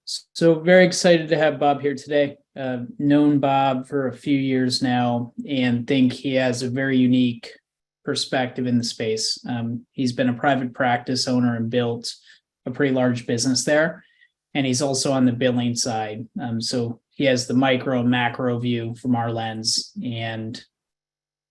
So very excited to have Bob here today. Known Bob for a few years now and think he has a very unique perspective in the space. He's been a private practice owner and built a pretty large business there. And he's also on the billing side. So he has the micro and macro view from our lens. And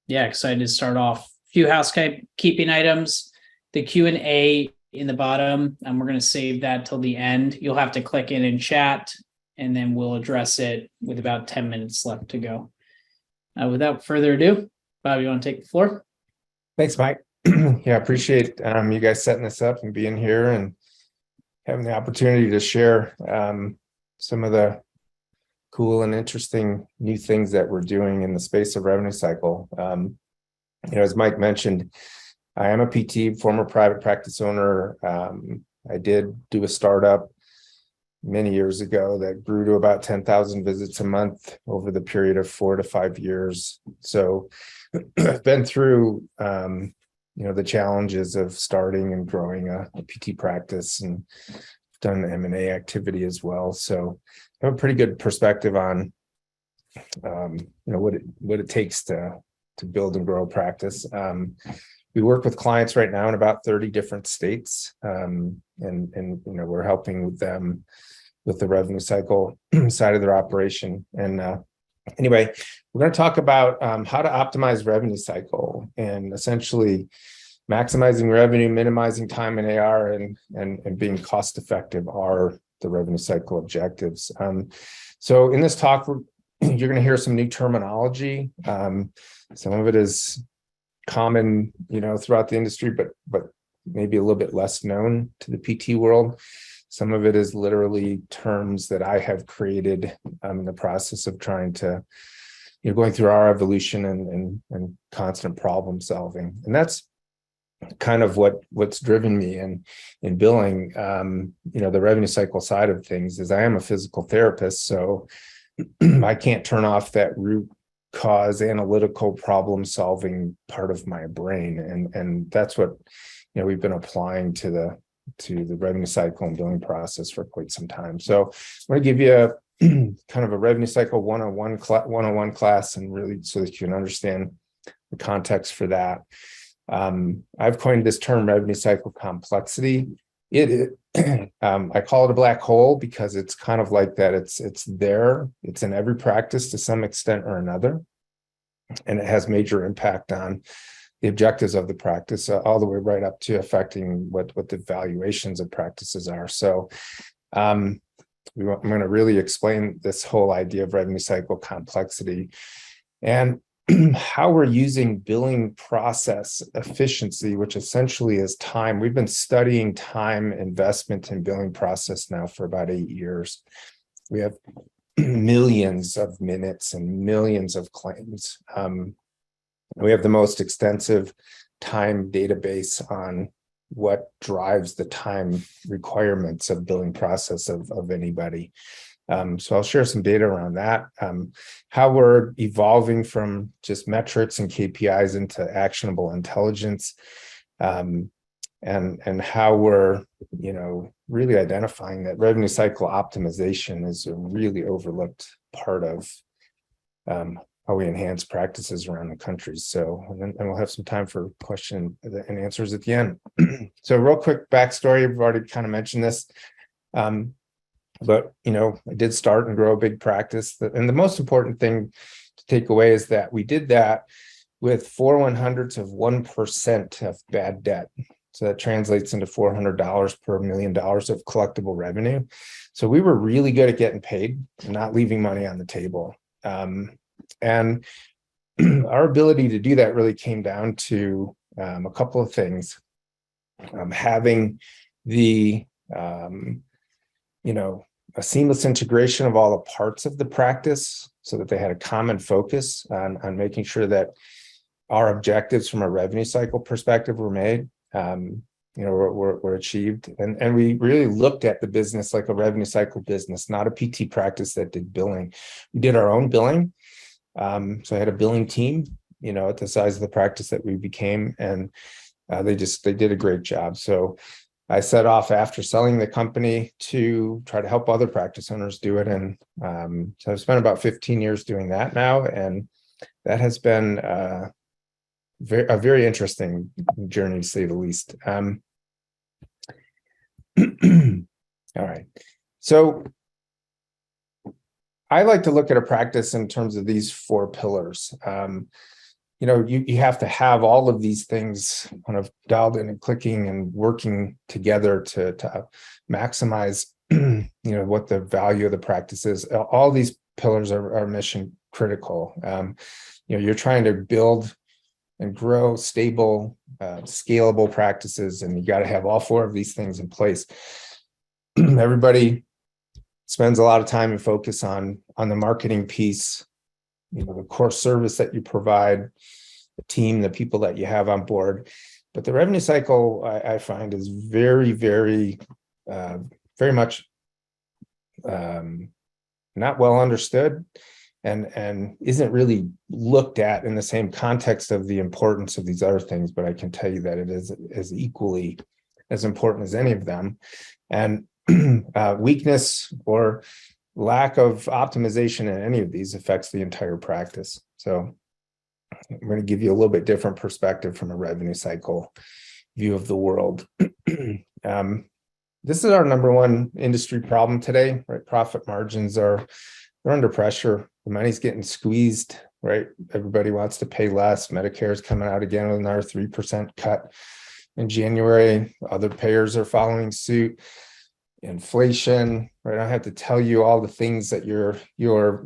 yeah, excited to start off. A few housekeeping items. The Q&A in the bottom, and we're going to save that till the end. You'll have to click in and chat, and then we'll address it with about 10 minutes left to go. Without further ado, Bob, you want to take the floor? Thanks, Mike. Yeah, appreciate you guys setting this up and being here and having the opportunity to share some of the cool and interesting new things that we're doing in the space of revenue cycle. As Mike mentioned, I am a PT, former private practice owner. I did do a startup many years ago that grew to about 10,000 visits a month over the period of 4 to 5 years. So I've been through, the challenges of starting and growing a PT practice, and done M&A activity as well. So I have a pretty good perspective on, what it takes to build and grow a practice. We work with clients right now in about 30 different states, and we're helping with them with the revenue cycle side of their operation. And anyway, we're going to talk about how to optimize revenue cycle, and essentially maximizing revenue, minimizing time in AR, and being cost effective are the revenue cycle objectives. So in this talk, you're going to hear some new terminology. Some of it is common, throughout the industry, but maybe a little bit less known to the PT world. Some of it is literally terms that I have created in the process of trying to, going through our evolution and constant problem solving. And that's kind of what's driven me in billing, the revenue cycle side of things. Is I am a physical therapist, so I can't turn off that root cause analytical problem solving part of my brain, and that's what we've been applying to the revenue cycle and billing process for quite some time. So I'm going to give you a kind of a revenue cycle 101 class, and really so that you can understand the context for that. I've coined this term revenue cycle complexity. I call it a black hole because it's kind of like that. It's there. It's in every practice to some extent or another, and it has major impact on the objectives of the practice, all the way right up to affecting what the valuations of practices are. So I'm going to really explain this whole idea of revenue cycle complexity and how we're using billing process efficiency, which essentially is time. We've been studying time investment in billing process now for about 8 years. We have millions of minutes and millions of claims. We have the most extensive time database on what drives the time requirements of billing process of anybody. So I'll share some data around that, how we're evolving from just metrics and KPIs into actionable intelligence, and how we're, really identifying that revenue cycle optimization is a really overlooked part of how we enhance practices around the country. So, and we'll have some time for question and answers at the end. So real quick backstory, I've already kind of mentioned this. But, I did start and grow a big practice. And the most important thing to take away is that we did that with 4/100ths of 1% of bad debt. So that translates into $400 per $1 million of collectible revenue. So we were really good at getting paid and not leaving money on the table. And our ability to do that really came down to a couple of things. Having the, a seamless integration of all the parts of the practice so that they had a common focus on making sure that our objectives from a revenue cycle perspective were made, were achieved. And we really looked at the business like a revenue cycle business, not a PT practice that did billing. We did our own billing. So I had a billing team, at the size of the practice that we became, and they did a great job. So I set off after selling the company to try to help other practice owners do it. And so I've spent about 15 years doing that now. And that has been a very interesting journey, to say the least. All right. So I like to look at a practice in terms of these 4 pillars. You have to have all of these things kind of dialed in and clicking and working together to maximize, what the value of the practice is. All these pillars are mission critical. You're trying to build and grow stable, scalable practices, and you got to have all 4 of these things in place. Everybody spends a lot of time and focus on the marketing piece, the core service that you provide, the team, the people that you have on board. But the revenue cycle, I find, is very, very, very much not well understood, and isn't really looked at in the same context of the importance of these other things. But I can tell you that it is equally as important as any of them. And weakness or lack of optimization in any of these affects the entire practice. So I'm going to give you a little bit different perspective from a revenue cycle view of the world. This is our number one industry problem today, right? Profit margins they're under pressure. The money's getting squeezed, right? Everybody wants to pay less. Medicare is coming out again with another 3% cut in January. Other payers are following suit. Inflation, right? I have to tell you all the things that you're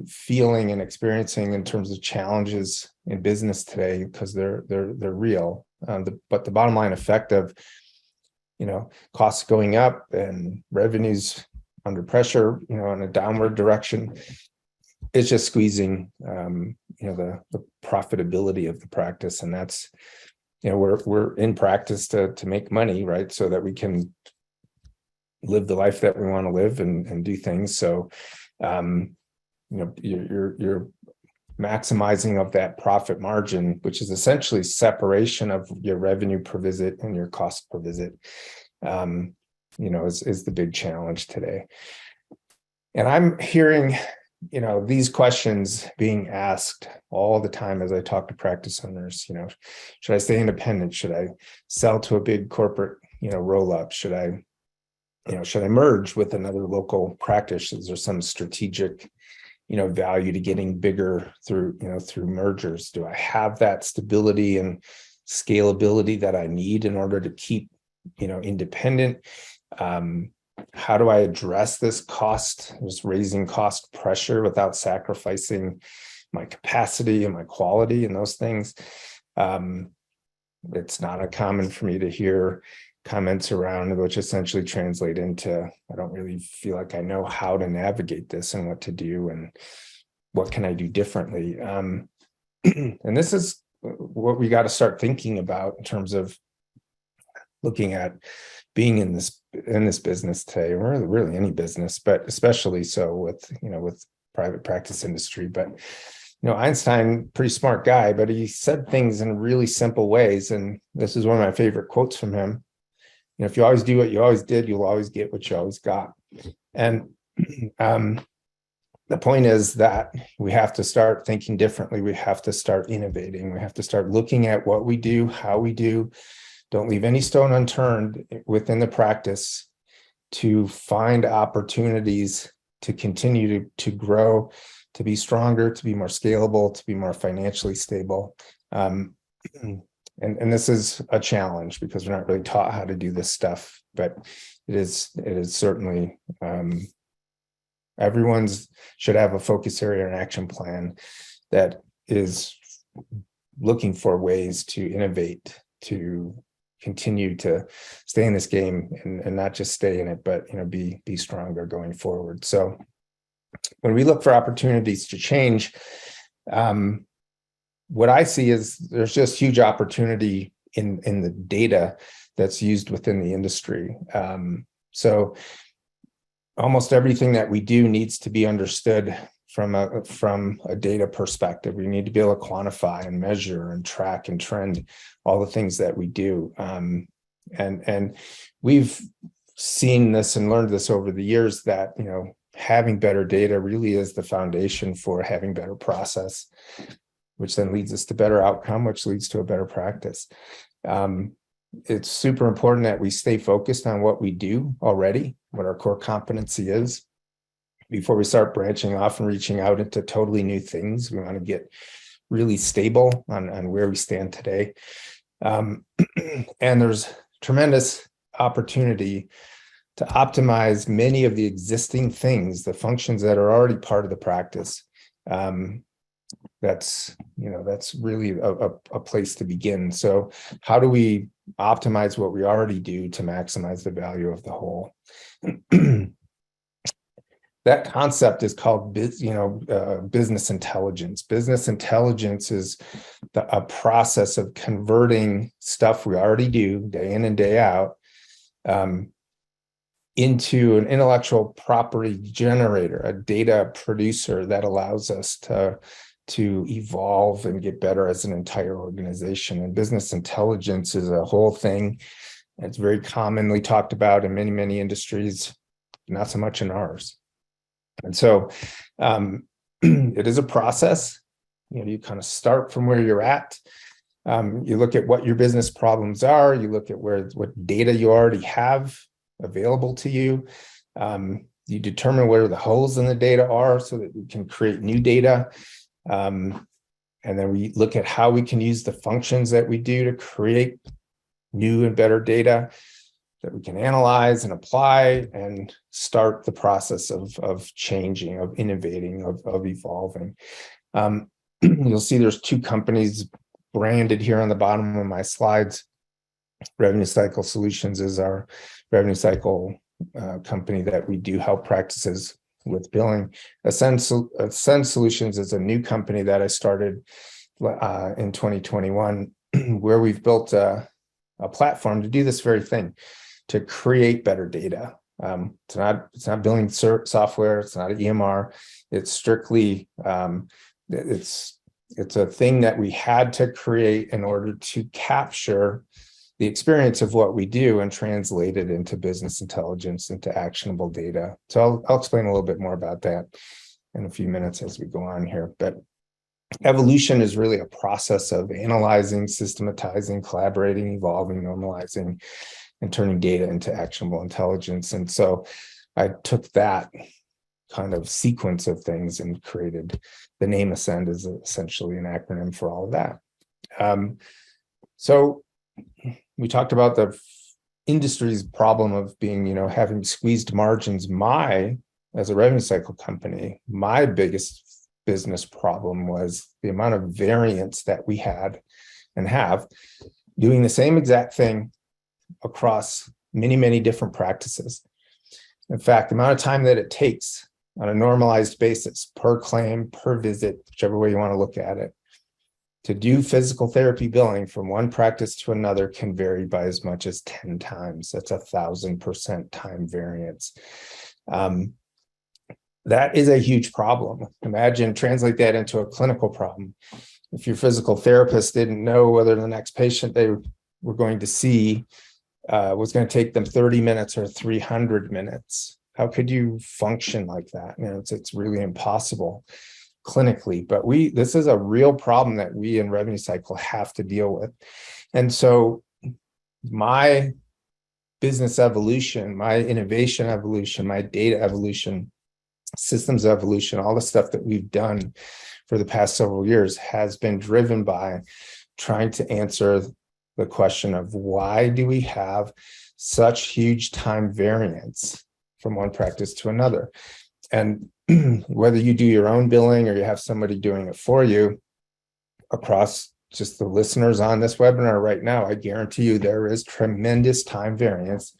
feeling and experiencing in terms of challenges in business today, because they're real. But the bottom line effect of costs going up and revenues under pressure, in a downward direction, it's just squeezing the profitability of the practice. And that's we're in practice to make money, right? So that we can live the life that we want to live and do things. So you're maximizing of that profit margin, which is essentially separation of your revenue per visit and your cost per visit, is the big challenge today. And I'm hearing these questions being asked all the time as I talk to practice owners. Should I stay independent? Should I sell to a big corporate roll up? Should I merge with another local practice? Is there some strategic, value to getting bigger through mergers? Do I have that stability and scalability that I need in order to keep, independent? How do I address this raising cost pressure without sacrificing my capacity and my quality and those things? It's not uncommon for me to hear comments around which essentially translate into, I don't really feel like I know how to navigate this and what to do and what can I do differently. And this is what we got to start thinking about in terms of looking at being in this business today, or really any business, but especially so with private practice industry. But Einstein, pretty smart guy, but he said things in really simple ways. And this is one of my favorite quotes from him. If you always do what you always did, you'll always get what you always got. And the point is that we have to start thinking differently. We have to start innovating. We have to start looking at what we do, how we do. Don't leave any stone unturned within the practice to find opportunities to continue to grow, to be stronger, to be more scalable, to be more financially stable. And this is a challenge because we're not really taught how to do this stuff, but it is certainly everyone's should have a focus area and action plan that is looking for ways to innovate, to continue to stay in this game and not just stay in it, but be stronger going forward. So when we look for opportunities to change, what I see is there's just huge opportunity in the data that's used within the industry. So almost everything that we do needs to be understood from a data perspective. We need to be able to quantify and measure and track and trend all the things that we do. And we've seen this and learned this over the years that, having better data really is the foundation for having better process, which then leads us to better outcome, which leads to a better practice. It's super important that we stay focused on what we do already, what our core competency is, before we start branching off and reaching out into totally new things. We want to get really stable on where we stand today. And there's tremendous opportunity to optimize many of the existing things, the functions that are already part of the practice. That's really a place to begin. So how do we optimize what we already do to maximize the value of the whole? That concept is called business intelligence. Business intelligence is a process of converting stuff we already do day in and day out into an intellectual property generator, a data producer that allows us to evolve and get better as an entire organization. And business intelligence is a whole thing. It's very commonly talked about in many, many industries, not so much in ours. And so it is a process. You kind of start from where you're at. You look at what your business problems are. You look at what data you already have available to you. You determine where the holes in the data are so that we can create new data. And then we look at how we can use the functions that we do to create new and better data that we can analyze and apply and start the process of changing, of innovating, of evolving. You'll see there's two companies branded here on the bottom of my slides. Revenue Cycle Solutions is our revenue cycle company that we do help practices with billing. Ascend Solutions is a new company that I started in 2021, where we've built a platform to do this very thing, to create better data. It's not billing software. It's not an EMR. It's strictly it's a thing that we had to create in order to capture the experience of what we do and translate it into business intelligence, into actionable data. So I'll explain a little bit more about that in a few minutes as we go on here. But evolution is really a process of analyzing, systematizing, collaborating, evolving, normalizing, and turning data into actionable intelligence. And so I took that kind of sequence of things and created the name Ascend is essentially an acronym for all of that. So we talked about the industry's problem of being, having squeezed margins. As a revenue cycle company, my biggest business problem was the amount of variance that we had and have doing the same exact thing across many, many different practices. In fact, the amount of time that it takes on a normalized basis per claim, per visit, whichever way you want to look at it, to do physical therapy billing from one practice to another can vary by as much as 10 times. That's 1,000% time variance. That is a huge problem. Translate that into a clinical problem. If your physical therapist didn't know whether the next patient they were going to see was going to take them 30 minutes or 300 minutes, how could you function like that? It's really impossible clinically, but this is a real problem that we in revenue cycle have to deal with. And so my business evolution, my innovation evolution, my data evolution, systems evolution, all the stuff that we've done for the past several years has been driven by trying to answer the question of why do we have such huge time variance from one practice to another? And whether you do your own billing or you have somebody doing it for you, across just the listeners on this webinar right now, I guarantee you there is tremendous time variance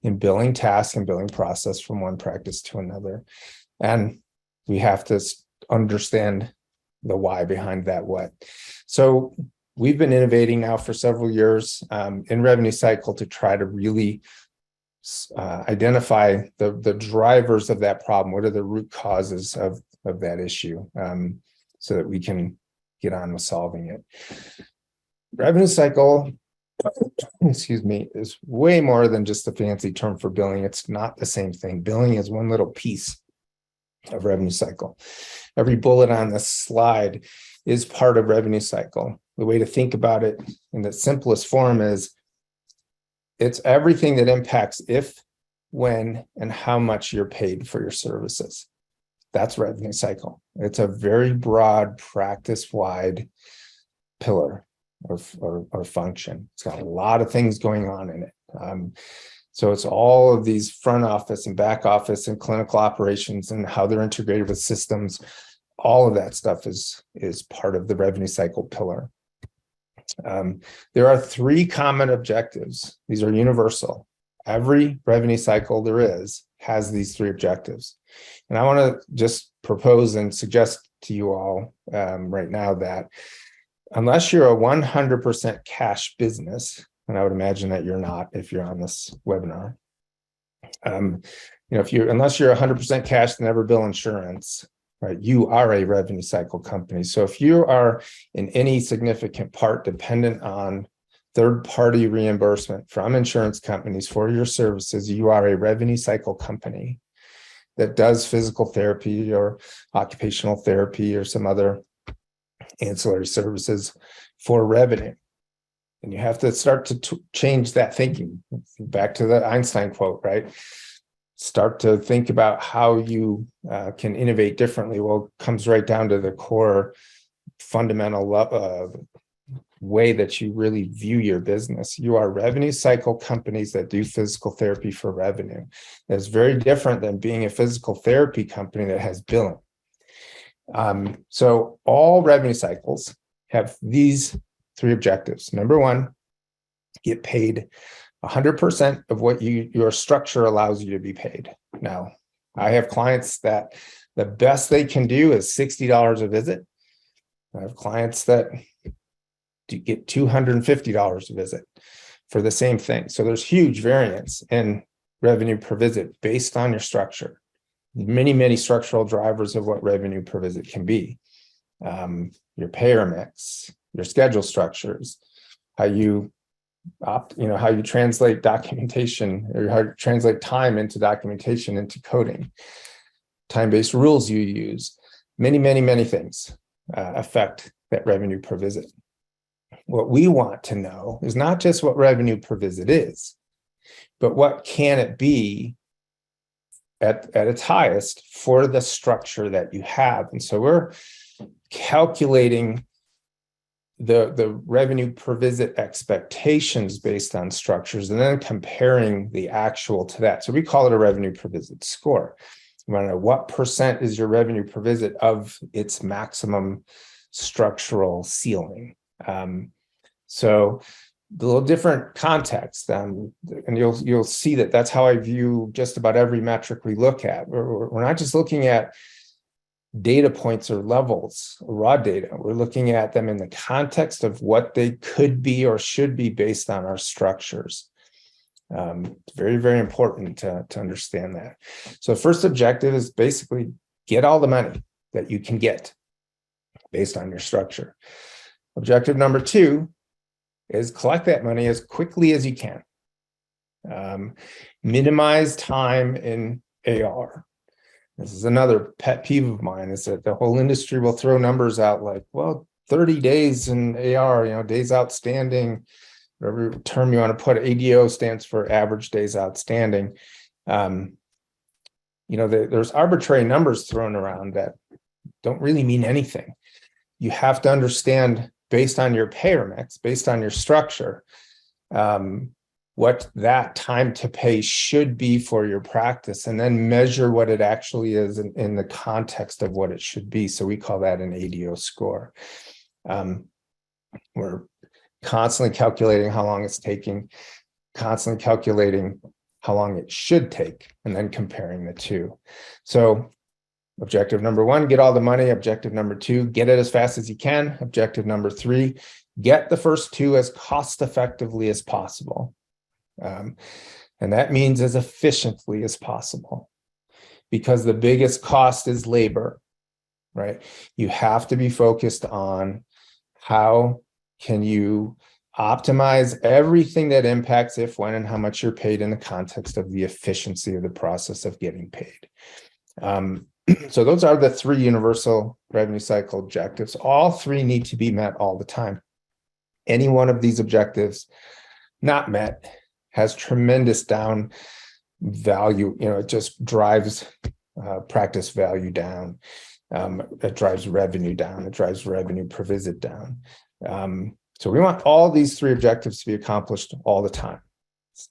in billing tasks and billing process from one practice to another. And we have to understand the why behind that what. So we've been innovating now for several years in revenue cycle to try to really identify the drivers of that problem. What are the root causes of that issue, so that we can get on with solving it. Revenue cycle excuse me, is way more than just a fancy term for billing. It's not the same thing. Billing is one little piece of revenue cycle. Every bullet on this slide is part of revenue cycle. The way to think about it in the simplest form is it's everything that impacts if, when, and how much you're paid for your services. That's revenue cycle. It's a very broad, practice-wide pillar or function. It's got a lot of things going on in it. So it's all of these front office and back office and clinical operations and how they're integrated with systems. All of that stuff is part of the revenue cycle pillar. There are 3 common objectives. These are universal. Every revenue cycle there is has these 3 objectives. And I want to just propose and suggest to you all right now that unless you're a 100% cash business, and I would imagine that you're not if you're on this webinar, unless you're 100% cash, never bill insurance, right? You are a revenue cycle company. So if you are in any significant part dependent on third-party reimbursement from insurance companies for your services, you are a revenue cycle company that does physical therapy or occupational therapy or some other ancillary services for revenue. And you have to start to change that thinking. Back to the Einstein quote, right? Start to think about how you can innovate differently. Well, it comes right down to the core fundamental way that you really view your business. You are revenue cycle companies that do physical therapy for revenue. That's very different than being a physical therapy company that has billing. So all revenue cycles have these 3 objectives. Number 1, get paid 100% of what your structure allows you to be paid. Now, I have clients that the best they can do is $60 a visit. I have clients that get $250 a visit for the same thing. So there's huge variance in revenue per visit based on your structure. Many, many structural drivers of what revenue per visit can be. Your payer mix, your schedule structures, how you how you translate documentation, or how you translate time into documentation, into coding, time-based rules you use. Many, many, many things affect that revenue per visit. What we want to know is not just what revenue per visit is, but what can it be at its highest for the structure that you have. And so we're calculating the revenue per visit expectations based on structures and then comparing the actual to that. So we call it a revenue per visit score. You want to know what percent is your revenue per visit of its maximum structural ceiling. So a little different context, and you'll see that that's how I view just about every metric we look at. We're not just looking at data points or levels, or raw data. We're looking at them in the context of what they could be or should be based on our structures. It's very, very important to understand that. So first objective is basically get all the money that you can get based on your structure. Objective number 2 is collect that money as quickly as you can. Minimize time in AR. This is another pet peeve of mine, is that the whole industry will throw numbers out like, well, 30 days in AR, days outstanding, whatever term you want to put. ADO stands for average days outstanding. There's arbitrary numbers thrown around that don't really mean anything. You have to understand, based on your payer mix, based on your structure, what that time to pay should be for your practice, and then measure what it actually is in the context of what it should be. So we call that an ADO score. We're constantly calculating how long it's taking, constantly calculating how long it should take, and then comparing the 2. So objective number 1, get all the money. Objective number 2, get it as fast as you can. Objective number 3, get the first 2 as cost effectively as possible. And that means as efficiently as possible, because the biggest cost is labor, right? You have to be focused on how can you optimize everything that impacts if, when, and how much you're paid in the context of the efficiency of the process of getting paid. So those are the three universal revenue cycle objectives. All three need to be met all the time. Any one of these objectives not met has tremendous down value. It just drives practice value down. It drives revenue down. It drives revenue per visit down. So we want all these three objectives to be accomplished all the time. It's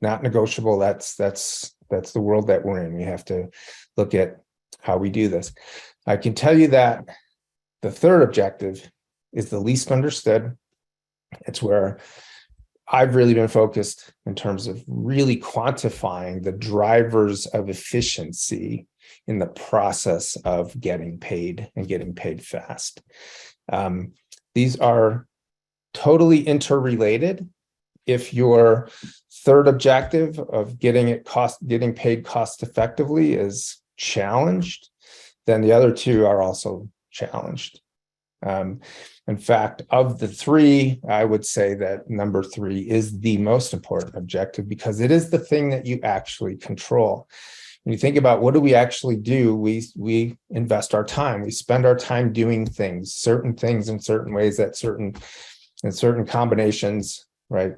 not negotiable. That's the world that we're in. We have to look at how we do this. I can tell you that the third objective is the least understood. It's where I've really been focused in terms of really quantifying the drivers of efficiency in the process of getting paid and getting paid fast. These are totally interrelated. If your third objective of getting paid cost effectively is challenged, then the other two are also challenged. In fact, of the three, I would say that number 3 is the most important objective because it is the thing that you actually control. When you think about what do we actually do, we invest our time. We spend our time doing certain things in certain ways in certain combinations, right?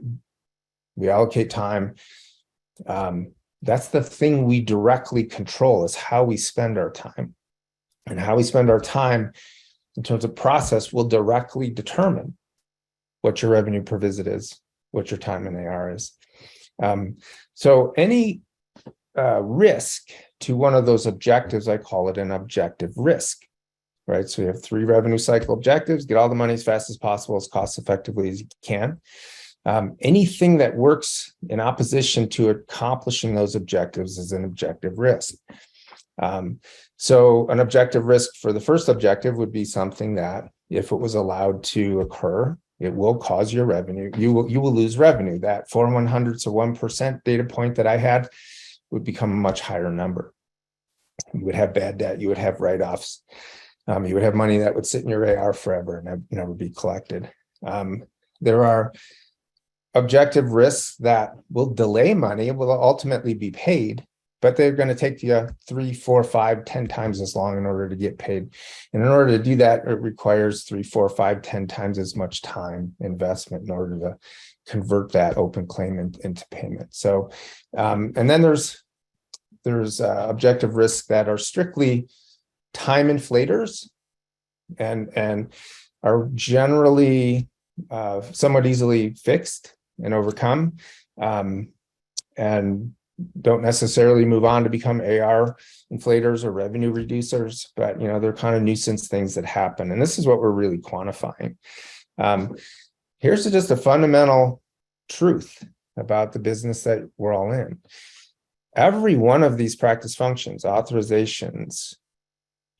We allocate time. That's the thing we directly control, is how we spend our time. And how we spend our time in terms of process will directly determine what your revenue per visit is, what your time in AR is. So any risk to one of those objectives, I call it an objective risk, right? So you have 3 revenue cycle objectives: get all the money as fast as possible, as cost effectively as you can. Anything that works in opposition to accomplishing those objectives is an objective risk. So an objective risk for the first objective would be something that, if it was allowed to occur, it will cause your revenue. You will lose revenue. That 4/100ths of 1% data point that I had would become a much higher number. You would have bad debt. You would have write-offs. You would have money that would sit in your AR forever and never be collected. There are objective risks that will delay money, will ultimately be paid, but they're going to take you 3, 4, 5, 10 times as long in order to get paid. And in order to do that, it requires 3, 4, 5, 10 times as much time investment in order to convert that open claim into payment. So, and then there's objective risks that are strictly time inflators and are generally somewhat easily fixed and overcome, and don't necessarily move on to become AR inflators or revenue reducers, but they're kind of nuisance things that happen. And this is what we're really quantifying. Here's just a fundamental truth about the business that we're all in. Every one of these practice functions, authorizations,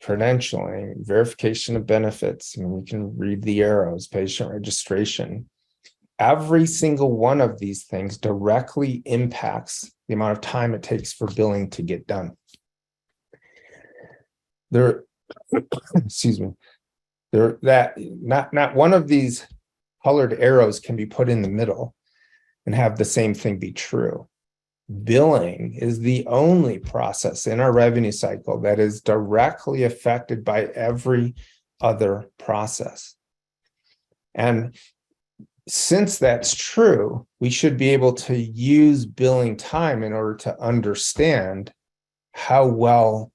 credentialing, verification of benefits, you can read the arrows, patient registration, every single one of these things directly impacts the amount of time it takes for billing to get done. Not one of these colored arrows can be put in the middle and have the same thing be true. Billing is the only process in our revenue cycle that is directly affected by every other process. And since that's true, we should be able to use billing time in order to understand how well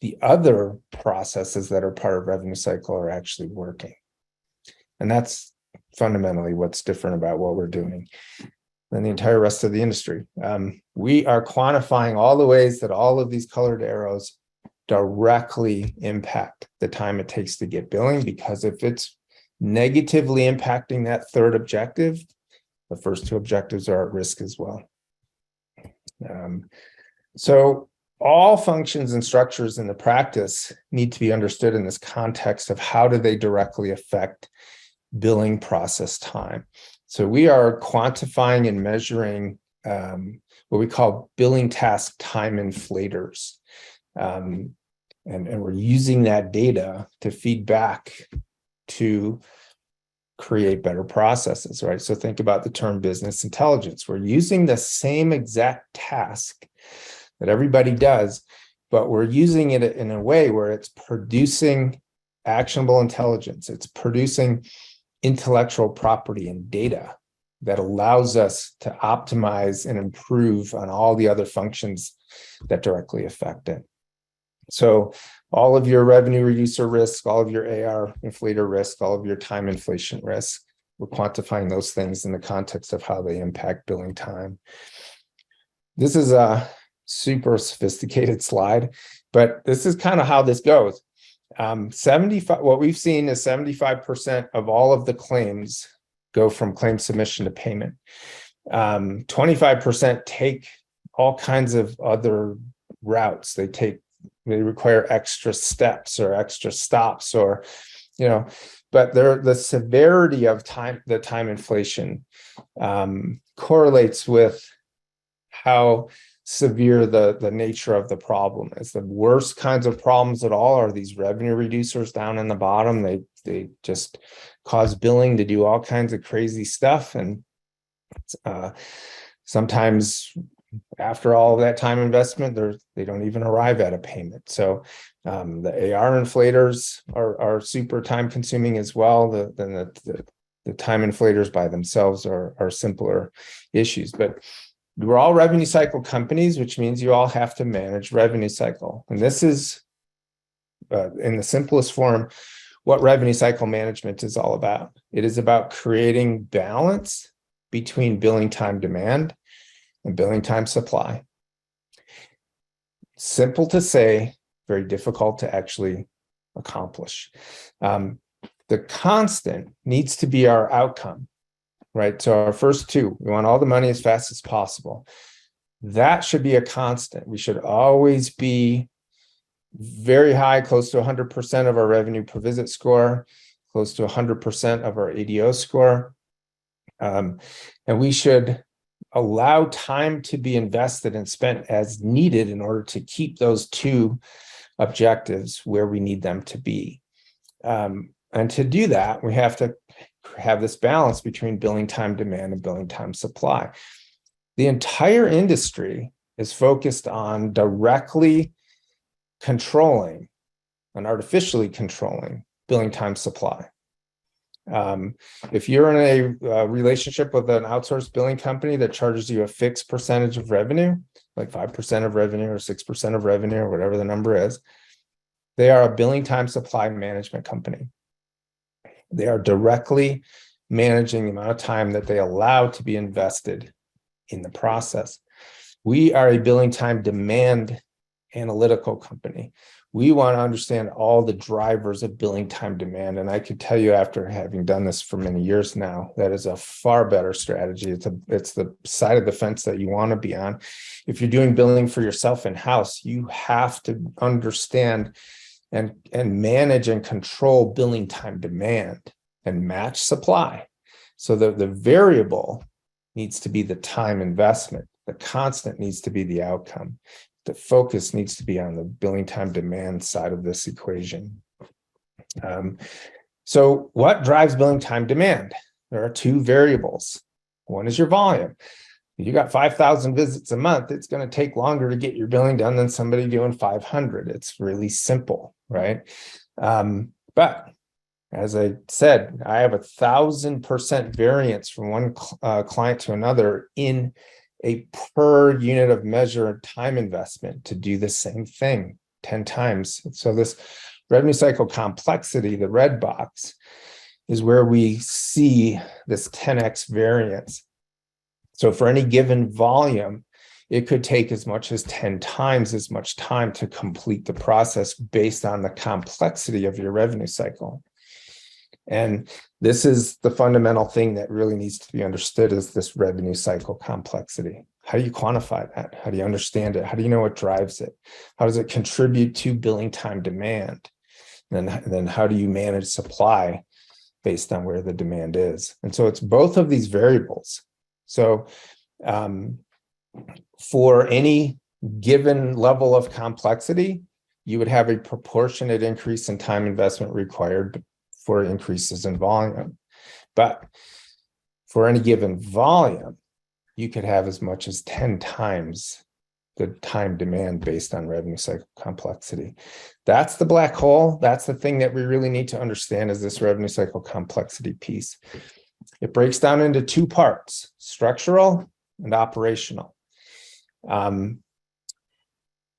the other processes that are part of revenue cycle are actually working. And that's fundamentally what's different about what we're doing than the entire rest of the industry. We are quantifying all the ways that all of these colored arrows directly impact the time it takes to get billing, because if it's negatively impacting that third objective, the first 2 objectives are at risk as well. So all functions and structures in the practice need to be understood in this context of how do they directly affect billing process time. So we are quantifying and measuring what we call billing task time inflators. And we're using that data to feed back to create better processes, right? So think about the term business intelligence. We're using the same exact task that everybody does, but we're using it in a way where it's producing actionable intelligence. It's producing intellectual property and data that allows us to optimize and improve on all the other functions that directly affect it. So all of your revenue reducer risk, all of your AR inflator risk, all of your time inflation risk, we're quantifying those things in the context of how they impact billing time. This is a super sophisticated slide, but this is kind of how this goes. 75, what we've seen is 75% of all of the claims go from claim submission to payment. 25% take all kinds of other routes. They require extra steps or extra stops, or, but the severity of the time inflation correlates with how severe the nature of the problem is. The worst kinds of problems at all are these revenue reducers down in the bottom. They just cause billing to do all kinds of crazy stuff, and sometimes after all of that time investment, they don't even arrive at a payment. So the AR inflators are super time consuming as well. The time inflators by themselves are simpler issues, but we're all revenue cycle companies, which means you all have to manage revenue cycle. And this is, in the simplest form, what revenue cycle management is all about. It is about creating balance between billing time demand and billing time supply. Simple to say, very difficult to actually accomplish. The constant needs to be our outcome. Right. So our first two, we want all the money as fast as possible. That should be a constant. We should always be very high, close to 100% of our revenue per visit score, close to 100% of our ADO score. And we should allow time to be invested and spent as needed in order to keep those two objectives where we need them to be. And to do that, we have to have this balance between billing time demand and billing time supply. The entire industry is focused on directly controlling and artificially controlling billing time supply. If you're in a relationship with an outsourced billing company that charges you a fixed percentage of revenue, like 5% of revenue or 6% of revenue or whatever the number is, they are a billing time supply management company. They are directly managing the amount of time that they allow to be invested in the process. We are a billing time demand analytical company. We want to understand all the drivers of billing time demand. And I could tell you, after having done this for many years now, that is a far better strategy. It's the side of the fence that you want to be on. If you're doing billing for yourself in-house, you have to understand and manage and control billing time demand and match supply. So the variable needs to be the time investment. The constant needs to be the outcome. The focus needs to be on the billing time demand side of this equation. So what drives billing time demand? There are two variables. One is your volume. If you got 5,000 visits a month, it's going to take longer to get your billing done than somebody doing 500. It's really simple, right? But as I said, I have 1,000% variance from one client to another in a per unit of measure time investment to do the same thing 10 times. So this revenue cycle complexity, the red box, is where we see this 10x variance. So for any given volume, it could take as much as 10 times as much time to complete the process based on the complexity of your revenue cycle. And this is the fundamental thing that really needs to be understood, is this revenue cycle complexity. How do you quantify that? How do you understand it? How do you know what drives it? How does it contribute to billing time demand? And then how do you manage supply based on where the demand is? And so it's both of these variables. So for any given level of complexity, you would have a proportionate increase in time investment required for increases in volume. But for any given volume, you could have as much as 10 times the time demand based on revenue cycle complexity. That's the black hole. That's the thing that we really need to understand, is this revenue cycle complexity piece. It breaks down into two parts: structural and operational.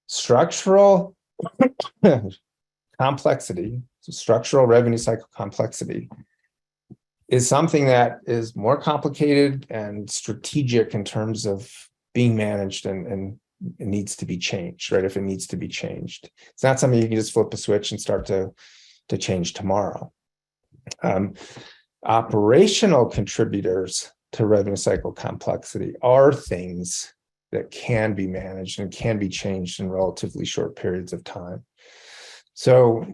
Structural complexity, so structural revenue cycle complexity, is something that is more complicated and strategic in terms of being managed, and it needs to be changed, right? If it needs to be changed, it's not something you can just flip a switch and start to change tomorrow. Operational contributors to revenue cycle complexity are things that can be managed and can be changed in relatively short periods of time. So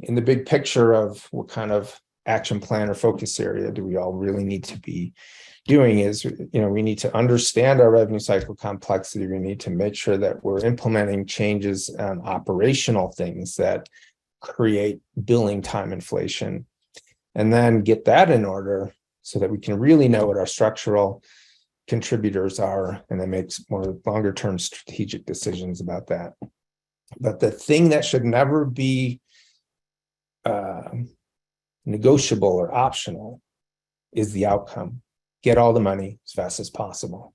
in the big picture of what kind of action plan or focus area do we all really need to be doing is, we need to understand our revenue cycle complexity. We need to make sure that we're implementing changes on operational things that create billing time inflation, and then get that in order so that we can really know what our structural contributors are, and then make more longer term strategic decisions about that. But the thing that should never be negotiable or optional is the outcome. Get all the money as fast as possible.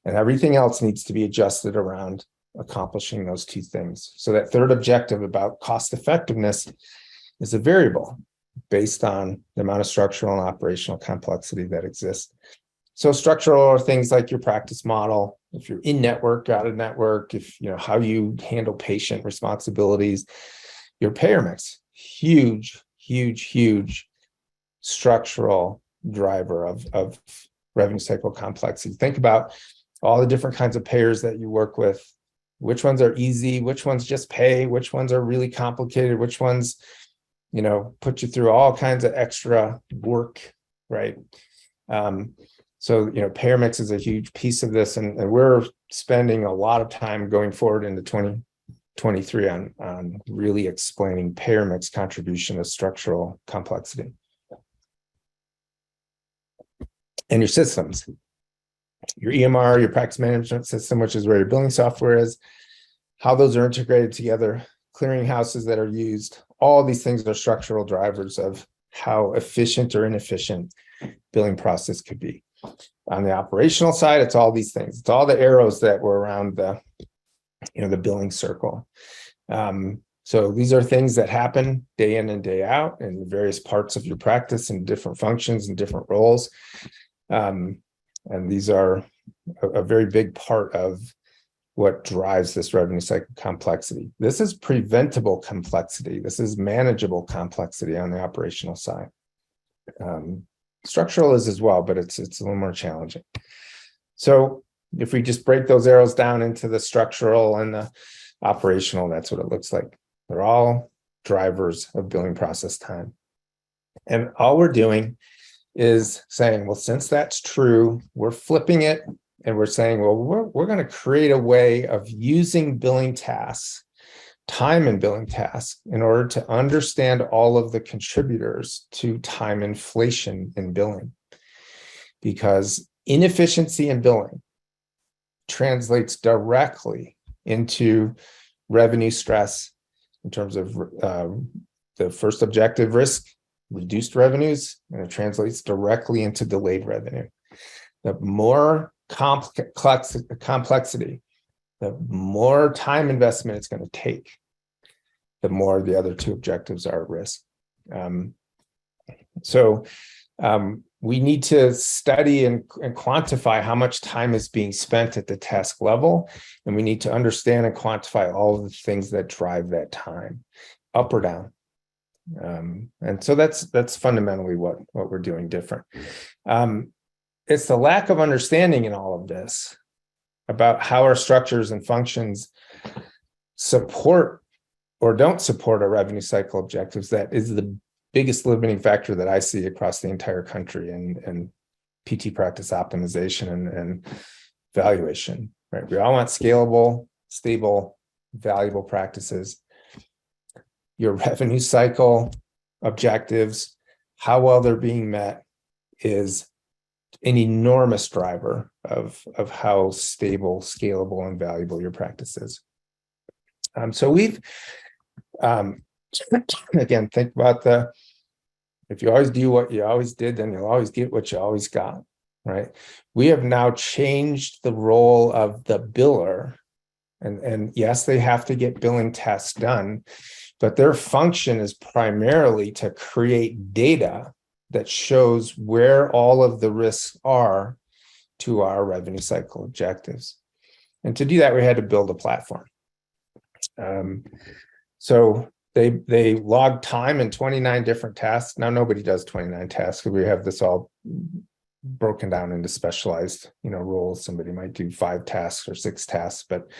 And everything else needs to be adjusted around accomplishing those two things. So that third objective about cost effectiveness is a variable based on the amount of structural and operational complexity that exists. So structural are things like your practice model, if you're in network, out of network, if how you handle patient responsibilities, your payer mix, huge structural driver of revenue cycle complexity. Think about all the different kinds of payers that you work with. Which ones are easy? Which ones just pay? Which ones are really complicated? Which ones, put you through all kinds of extra work, right? So, payer mix is a huge piece of this, and we're spending a lot of time going forward into 2023 on really explaining payer mix contribution to structural complexity. And your systems, your EMR, your practice management system, which is where your billing software is, how those are integrated together, clearinghouses that are used, all these things are structural drivers of how efficient or inefficient billing process could be. On the operational side, it's all these things. It's all the arrows that were around the billing circle. So these are things that happen day in and day out in the various parts of your practice and different functions and different roles. And these are a very big part of what drives this revenue cycle complexity. This is preventable complexity. This is manageable complexity on the operational side. Structural is as well, but it's a little more challenging. So if we just break those arrows down into the structural and the operational, that's what it looks like. They're all drivers of billing process time. And all we're doing is saying, well, since that's true, we're flipping it and we're saying, well, we're going to create a way of using billing tasks, time and billing tasks, in order to understand all of the contributors to time inflation in billing. Because inefficiency in billing translates directly into revenue stress in terms of the first objective risk, reduced revenues, and it translates directly into delayed revenue. The more complexity, the more time investment it's going to take, the more the other two objectives are at risk. So we need to study and quantify how much time is being spent at the task level, and we need to understand and quantify all of the things that drive that time, up or down. And so that's fundamentally what we're doing different. It's the lack of understanding in all of this about how our structures and functions support or don't support our revenue cycle objectives that is the biggest limiting factor that I see across the entire country and PT practice optimization and valuation, right? We all want scalable, stable, valuable practices. Your revenue cycle objectives, how well they're being met, is an enormous driver of how stable, scalable, and valuable your practice is. So we've, again, think about if you always do what you always did, then you'll always get what you always got, right? We have now changed the role of the biller. And yes, they have to get billing tests done, but their function is primarily to create data that shows where all of the risks are to our revenue cycle objectives. And to do that, we had to build a platform. So they log time in 29 different tasks. Now nobody does 29 tasks because we have this all broken down into specialized, roles. Somebody might do 5 tasks or 6 tasks, but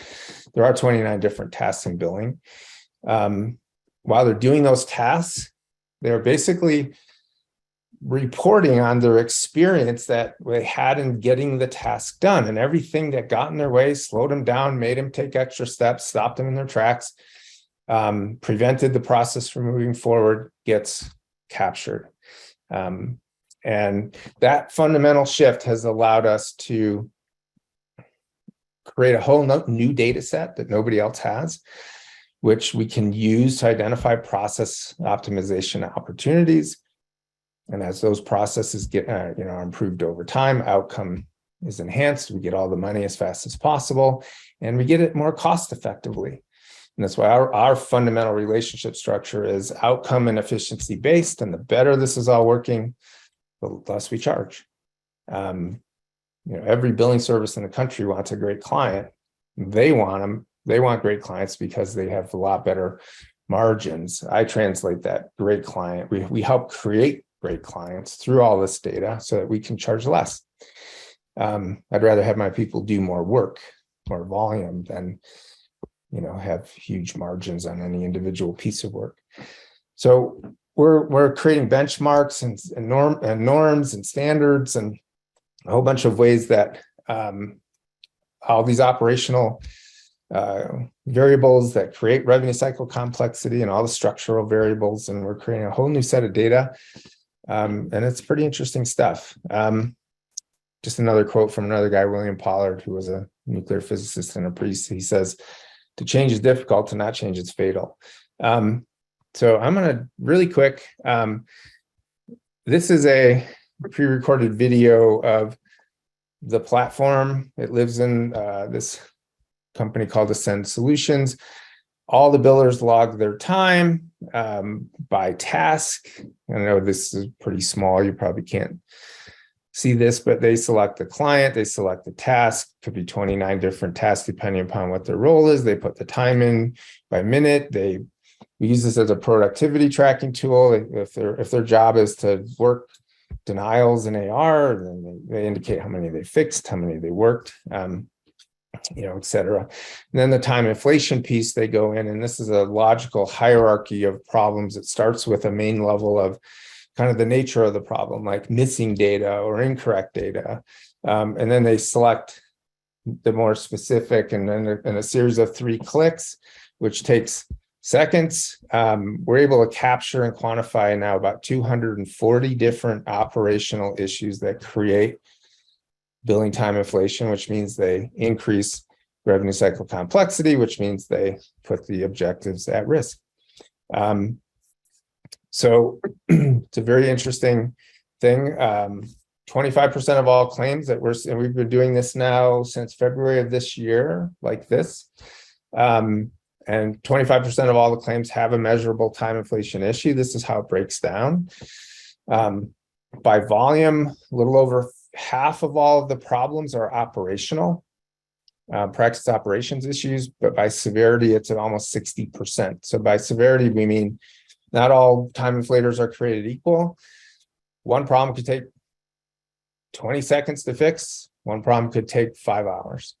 there are 29 different tasks in billing. While they're doing those tasks, they're basically reporting on their experience that they had in getting the task done, and everything that got in their way slowed them down, made them take extra steps, stopped them in their tracks, prevented the process from moving forward, gets captured. And that fundamental shift has allowed us to create a whole new data set that nobody else has, which we can use to identify process optimization opportunities. And as those processes get improved over time, outcome is enhanced. We get all the money as fast as possible, and we get it more cost effectively. And that's why our fundamental relationship structure is outcome and efficiency based. And the better this is all working, the less we charge. Every billing service in the country wants a great client. They want them. They want great clients because they have a lot better margins. I translate that great client. We help create great clients through all this data so that we can charge less. I'd rather have my people do more work, more volume than, have huge margins on any individual piece of work. So we're creating benchmarks and norms and standards and a whole bunch of ways that all these operational variables that create revenue cycle complexity and all the structural variables, and we're creating a whole new set of data. And it's pretty interesting stuff. Just another quote from another guy, William Pollard, who was a nuclear physicist and a priest. He says, "To change is difficult, to not change is fatal." So I'm going to really quick. This is a pre-recorded video of the platform. It lives in this company called Ascend Solutions. All the billers log their time by task. I know this is pretty small. You probably can't see this, but they select the client, they select the task. Could be 29 different tasks depending upon what their role is. They put the time in by minute. We use this as a productivity tracking tool. If their job is to work denials in AR, then they indicate how many they fixed, how many they worked, et cetera. And then the time inflation piece, they go in, and this is a logical hierarchy of problems. It starts with a main level of kind of the nature of the problem, like missing data or incorrect data. And then they select the more specific, and then in a series of 3 clicks, which takes seconds, we're able to capture and quantify now about 240 different operational issues that create billing time inflation, which means they increase revenue cycle complexity, which means they put the objectives at risk. So it's a very interesting thing. 25% of all claims and we've been doing this now since February of this year, like this. And 25% of all the claims have a measurable time inflation issue. This is how it breaks down. By volume, a little over half of all of the problems are operational, practice operations issues, but by severity, it's at almost 60%. So by severity, we mean not all time inflators are created equal. One problem could take 20 seconds to fix. One problem could take 5 hours.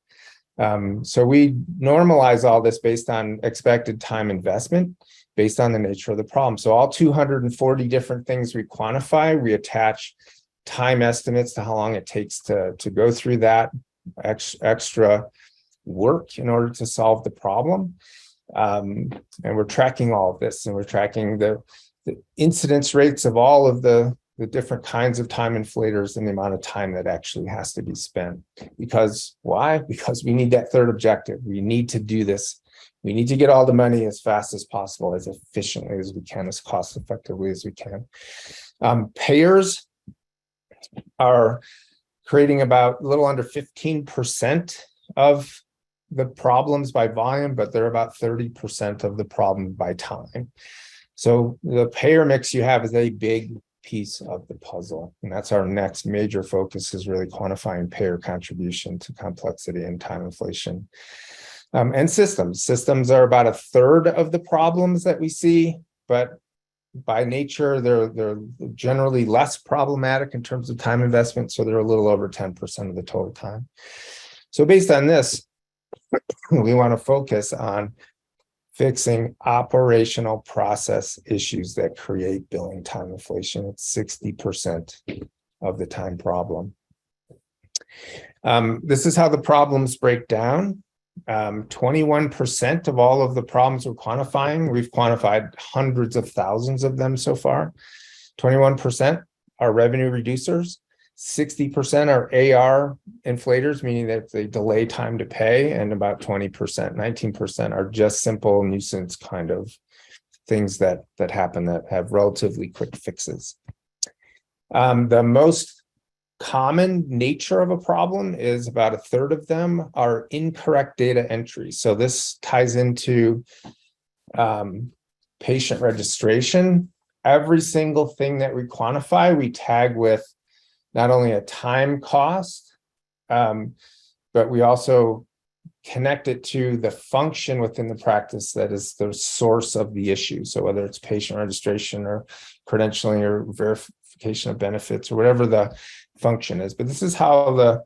So we normalize all this based on expected time investment, based on the nature of the problem. So all 240 different things we quantify, we attach time estimates to how long it takes to go through that extra work in order to solve the problem. And we're tracking all of this, and we're tracking the incidence rates of all of the the different kinds of time inflators and the amount of time that actually has to be spent. Because why? Because we need that third objective. We need to do this. We need to get all the money as fast as possible, as efficiently as we can, as cost effectively as we can. Payers are creating about a little under 15% of the problems by volume, but they're about 30% of the problem by time. So the payer mix you have is a big piece of the puzzle. And that's our next major focus, is really quantifying payer contribution to complexity and time inflation. And systems. Systems are about a third of the problems that we see, but by nature, they're generally less problematic in terms of time investment. So they're a little over 10% of the total time. So based on this, we want to focus on fixing operational process issues that create billing time inflation. It's 60% of the time problem. This is how the problems break down. 21% of all of the problems we're quantifying, we've quantified hundreds of thousands of them so far. 21% are revenue reducers. 60% are AR inflators, meaning that they delay time to pay, and about 20%, 19% are just simple nuisance kind of things that happen that have relatively quick fixes. The most common nature of a problem is about a third of them are incorrect data entry. So this ties into patient registration. Every single thing that we quantify, we tag with not only a time cost, but we also connect it to the function within the practice that is the source of the issue. So whether it's patient registration or credentialing or verification of benefits or whatever the function is. But this is how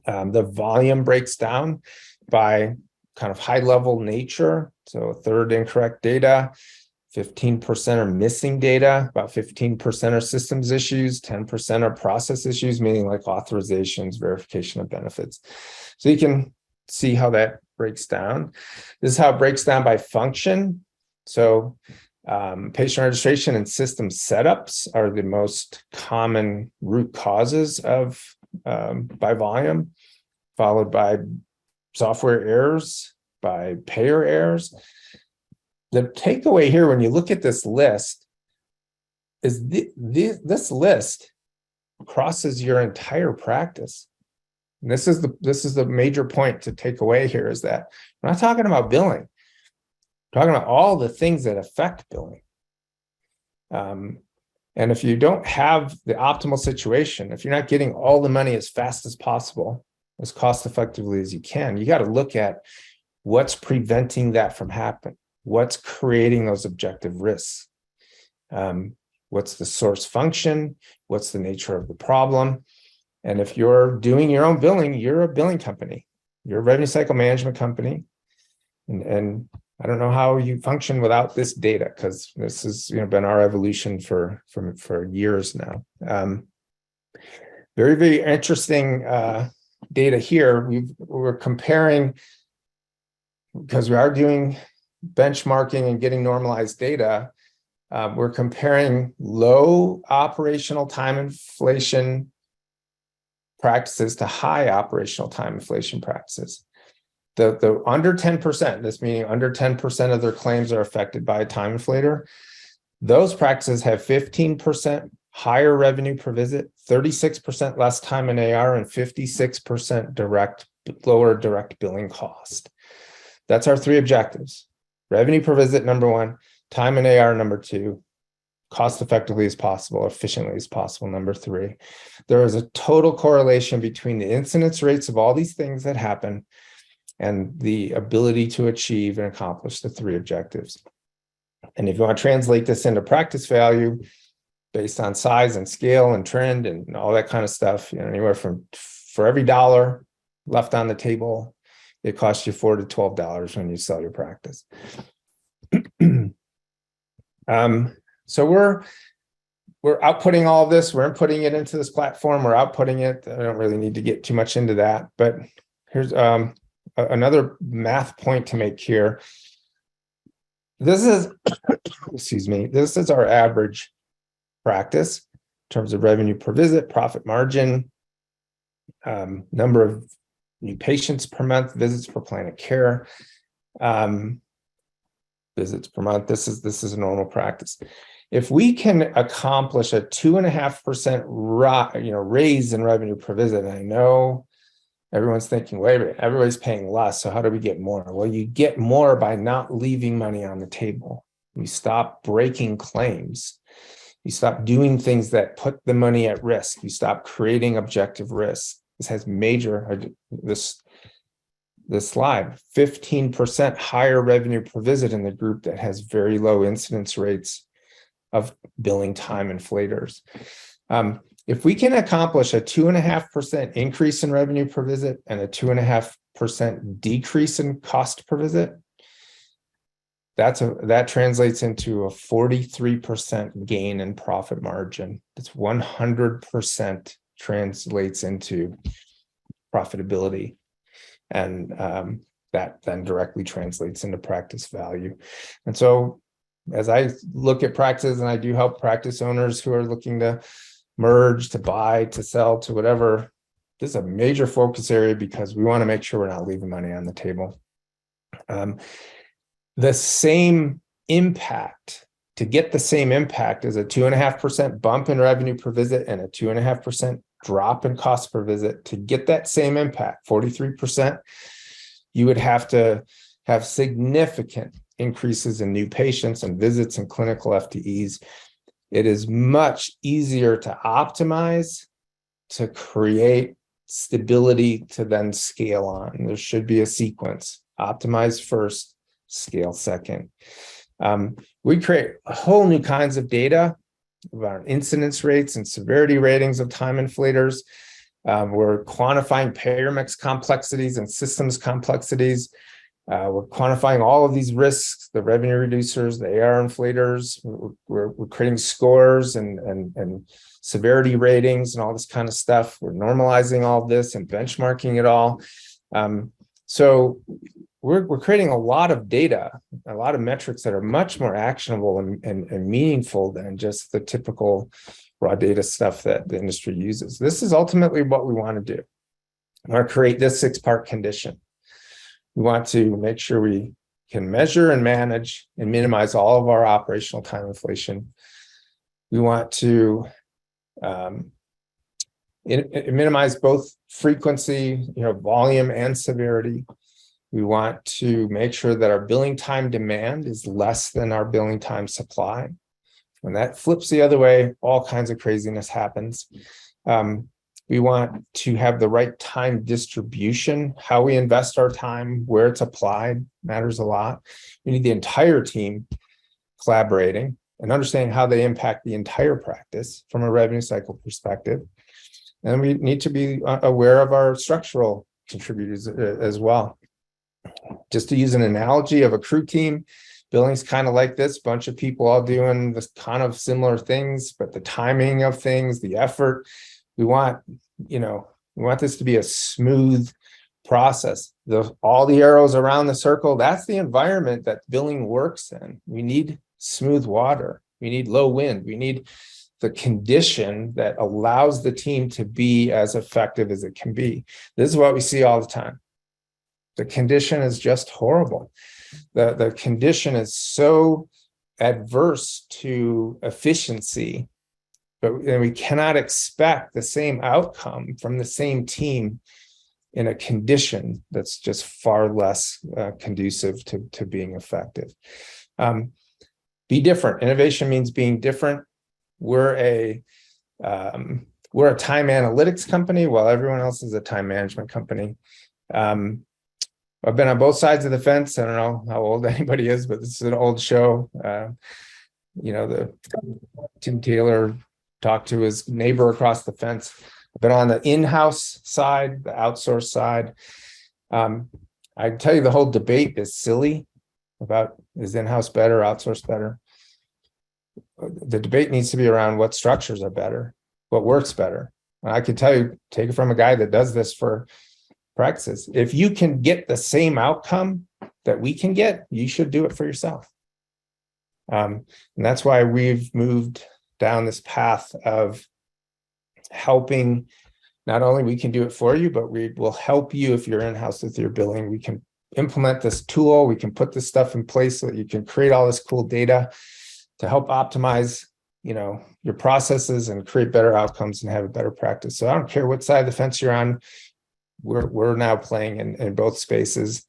the volume breaks down by kind of high level nature. So a third incorrect data, 15% are missing data, about 15% are systems issues, 10% are process issues, meaning like authorizations, verification of benefits. So you can see how that breaks down. This is how it breaks down by function. So patient registration and system setups are the most common root causes of by volume, followed by software errors, by payer errors. The takeaway here, when you look at this list, is this list crosses your entire practice. And this is the major point to take away here, is that we're not talking about billing. We're talking about all the things that affect billing. And if you don't have the optimal situation, if you're not getting all the money as fast as possible, as cost effectively as you can, you got to look at what's preventing that from happening. What's creating those objective risks? What's the source function? What's the nature of the problem? And if you're doing your own billing, you're a billing company. You're a revenue cycle management company. And I don't know how you function without this data, because this has been our evolution for years now. Very, very interesting data here. We're comparing, because we are doing benchmarking and getting normalized data. We're comparing low operational time inflation practices to high operational time inflation practices. The under 10%, this meaning under 10% of their claims are affected by a time inflator, those practices have 15% higher revenue per visit, 36% less time in AR, and 56% lower direct billing cost. That's our three objectives. Revenue per visit, number one, time in AR, number two, cost effectively as possible, efficiently as possible, number three. There is a total correlation between the incidence rates of all these things that happen and the ability to achieve and accomplish the three objectives. And if you want to translate this into practice value based on size and scale and trend and all that kind of stuff, anywhere from, for every dollar left on the table, it costs you $4 to $12 when you sell your practice. So we're outputting all of this. We're inputting it into this platform. We're outputting it. I don't really need to get too much into that, but here's another math point to make here. This is, excuse me, this is our average practice. terms of revenue per visit, profit margin, number of new patients per month, visits per plan of care, visits per month. This is a normal practice. If we can accomplish a 2.5% raise in revenue per visit, and I know everyone's thinking, wait a minute, everybody's paying less, so how do we get more? Well, you get more by not leaving money on the table. You stop breaking claims. You stop doing things that put the money at risk. You stop creating objective risk. This has major, this slide, 15% higher revenue per visit in the group that has very low incidence rates of billing time inflators. If we can accomplish a 2.5% increase in revenue per visit and a 2.5% decrease in cost per visit, that translates into a 43% gain in profit margin. That's 100% translates into profitability. And that then directly translates into practice value. And so as I look at practices, and I do help practice owners who are looking to merge, to buy, to sell, to whatever, this is a major focus area because we want to make sure we're not leaving money on the table. The same impact, to get the same impact as a 2.5% bump in revenue per visit and a 2.5% drop in cost per visit, to get that same impact, 43%, you would have to have significant increases in new patients and visits and clinical FTEs. It is much easier to optimize, to create stability, to then scale on. There should be a sequence: optimize first, scale second. We create whole new kinds of data about incidence rates and severity ratings of time inflators. We're quantifying payer mix complexities and systems complexities. We're quantifying all of these risks, the revenue reducers, the AR inflators. We're creating scores and severity ratings and all this kind of stuff. We're normalizing all of this and benchmarking it all. So we're creating a lot of data, a lot of metrics that are much more actionable and meaningful than just the typical raw data stuff that the industry uses. This is ultimately what we want to do. We want to create this 6-part condition. We want to make sure we can measure and manage and minimize all of our operational time inflation. We want to minimize both frequency, volume and severity. We want to make sure that our billing time demand is less than our billing time supply. When that flips the other way, all kinds of craziness happens. We want to have the right time distribution. How we invest our time, where it's applied, matters a lot. We need the entire team collaborating and understanding how they impact the entire practice from a revenue cycle perspective. And we need to be aware of our structural contributors as well. Just to use an analogy of a crew team, billing's kind of like this, bunch of people all doing this kind of similar things, but the timing of things, the effort, we want this to be a smooth process. All the arrows around the circle, that's the environment that billing works in. We need smooth water. We need low wind. We need the condition that allows the team to be as effective as it can be. This is what we see all the time. The condition is just horrible. The condition is so adverse to efficiency, but we cannot expect the same outcome from the same team in a condition that's just far less conducive to being effective. Be different. Innovation means being different. We're a time analytics company while everyone else is a time management company. I've been on both sides of the fence. I don't know how old anybody is, but this is an old show. The Tim Taylor talked to his neighbor across the fence. I've been on the in-house side, the outsource side. I can tell you the whole debate is silly about is in-house better, outsource better. The debate needs to be around what structures are better, what works better. And I can tell you, take it from a guy that does this for practices. If you can get the same outcome that we can get, you should do it for yourself. And that's why we've moved down this path of helping. Not only we can do it for you, but we will help you if you're in-house with your billing. We can implement this tool. We can put this stuff in place so that you can create all this cool data to help optimize, your processes and create better outcomes and have a better practice. So I don't care what side of the fence you're on. We're now playing in both spaces.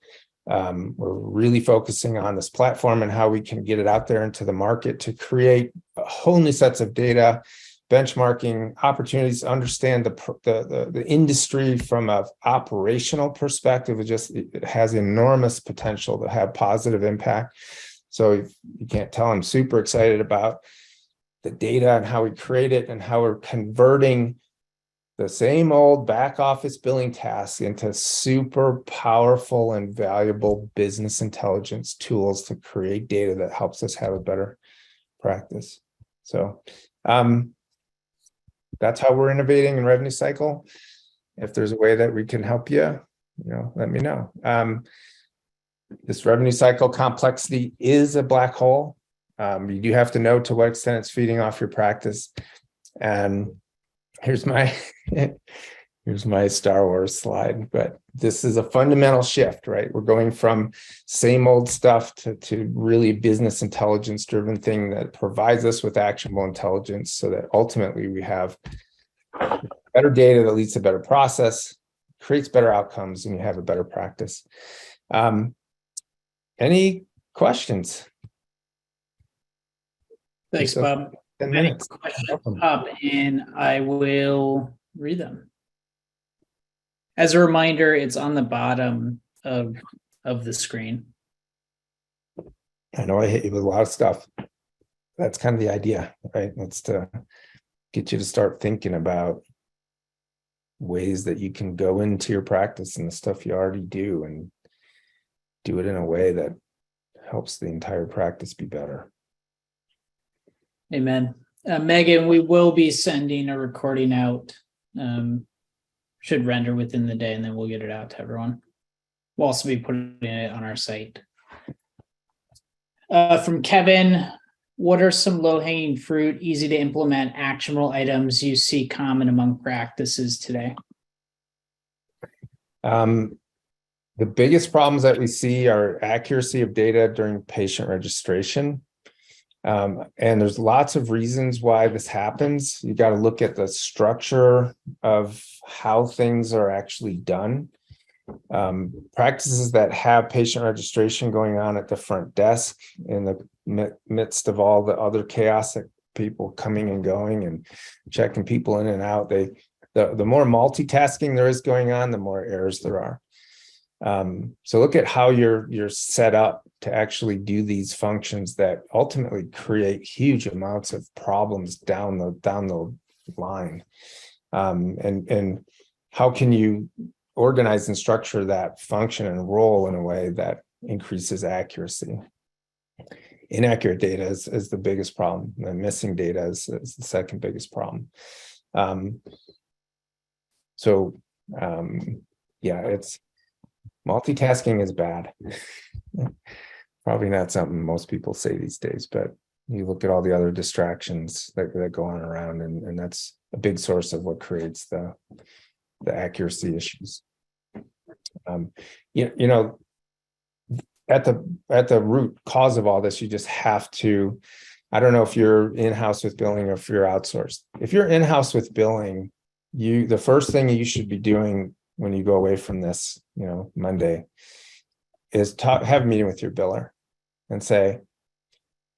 We're really focusing on this platform and how we can get it out there into the market to create a whole new sets of data, benchmarking opportunities, understand the industry from an operational perspective. It has enormous potential to have positive impact. So you can't tell, I'm super excited about the data and how we create it and how we're converting the same old back office billing tasks into super powerful and valuable business intelligence tools to create data that helps us have a better practice. So that's how we're innovating in revenue cycle. If there's a way that we can help you, let me know. This revenue cycle complexity is a black hole. You do have to know to what extent it's feeding off your practice. And here's my Star Wars slide, but this is a fundamental shift, right? We're going from same old stuff to really business intelligence driven thing that provides us with actionable intelligence so that ultimately we have better data that leads to better process, creates better outcomes, and you have a better practice. Any questions? Thanks, Bob. 10 Many minutes. questions up, and I will read them. As a reminder, it's on the bottom of the screen. I know I hit you with a lot of stuff. That's kind of the idea, right? That's to get you to start thinking about ways that you can go into your practice and the stuff you already do and do it in a way that helps the entire practice be better. Amen. Megan, we will be sending a recording out. Should render within the day, and then we'll get it out to everyone. We'll also be putting it on our site. From Kevin, what are some low-hanging fruit, easy to implement, actionable items you see common among practices today? The biggest problems that we see are accuracy of data during patient registration. And there's lots of reasons why this happens. You got to look at the structure of how things are actually done. Practices that have patient registration going on at the front desk in the midst of all the other chaotic people coming and going and checking people in and out, the more multitasking there is going on, the more errors there are. So look at how you're set up to actually do these functions that ultimately create huge amounts of problems down the line. And how can you organize and structure that function and role in a way that increases accuracy? Inaccurate data is the biggest problem. And missing data is the second biggest problem. It's multitasking is bad. Probably not something most people say these days, but you look at all the other distractions that go on around, and that's a big source of what creates the accuracy issues. At the root cause of all this, you just have to, I don't know if you're in-house with billing or if you're outsourced. If you're in-house with billing, the first thing you should be doing when you go away from this, Monday, is have a meeting with your biller and say,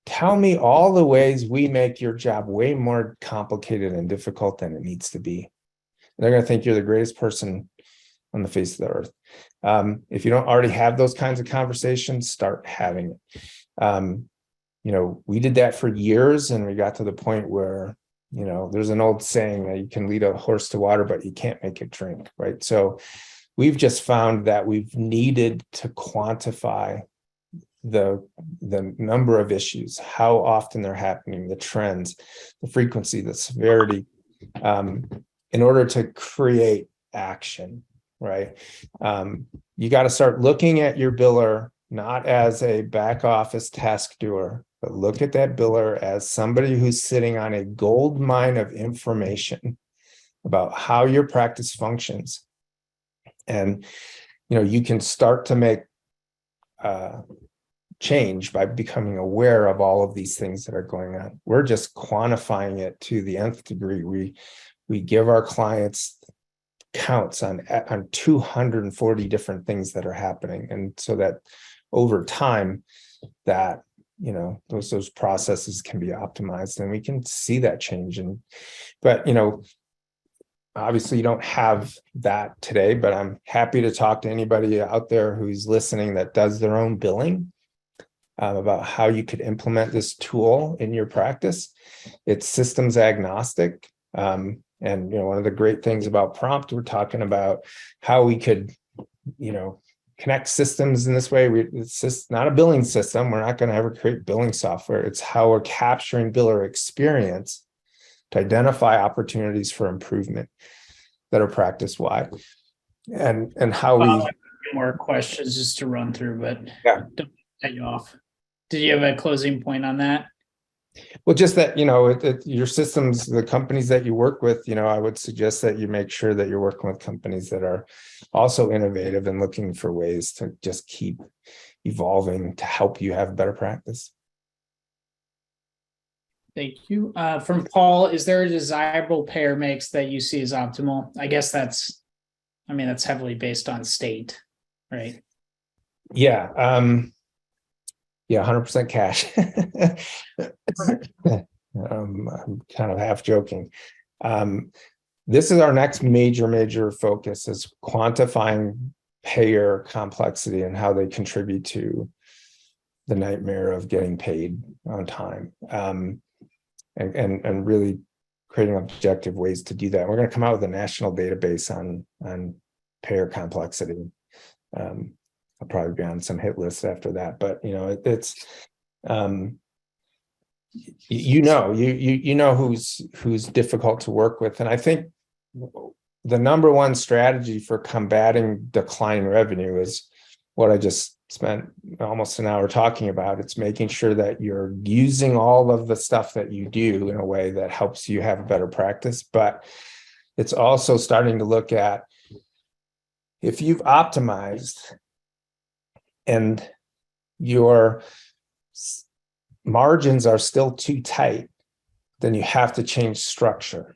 tell me all the ways we make your job way more complicated and difficult than it needs to be. And they're going to think you're the greatest person on the face of the earth. If you don't already have those kinds of conversations, start having it. We did that for years, and we got to the point where, there's an old saying that you can lead a horse to water, but you can't make it drink, right? So we've just found that we've needed to quantify the number of issues, how often they're happening, the trends, the frequency, the severity, in order to create action, right? You got to start looking at your biller not as a back office task doer, but look at that biller as somebody who's sitting on a gold mine of information about how your practice functions. And, you can start to make change by becoming aware of all of these things that are going on. We're just quantifying it to the nth degree. We give our clients counts on 240 different things that are happening. And so that over time that, those processes can be optimized and we can see that change. But obviously you don't have that today, but I'm happy to talk to anybody out there who's listening that does their own billing about how you could implement this tool in your practice. It's systems agnostic. And one of the great things about Prompt, we're talking about how we could, connect systems in this way. It's just not a billing system. We're not going to ever create billing software. It's how we're capturing biller experience to identify opportunities for improvement that are practice-wide, and how we. More questions just to run through, but yeah, don't cut you off. Did you have a closing point on that? Well, just that, your systems, the companies that you work with, I would suggest that you make sure that you're working with companies that are also innovative and looking for ways to just keep evolving to help you have better practice. Thank you. From Paul, is there a desirable payer mix that you see as optimal? I guess that's heavily based on state, right? Yeah. 100% cash. I'm kind of half joking. This is our next major focus, is quantifying payer complexity and how they contribute to the nightmare of getting paid on time, and really creating objective ways to do that. We're going to come out with a national database on payer complexity. I'll probably be on some hit lists after that, but it's who's difficult to work with. And I think the number one strategy for combating declining revenue is what I just spent almost an hour talking about. It's making sure that you're using all of the stuff that you do in a way that helps you have a better practice. But it's also starting to look at, if you've optimized and your margins are still too tight, then you have to change structure,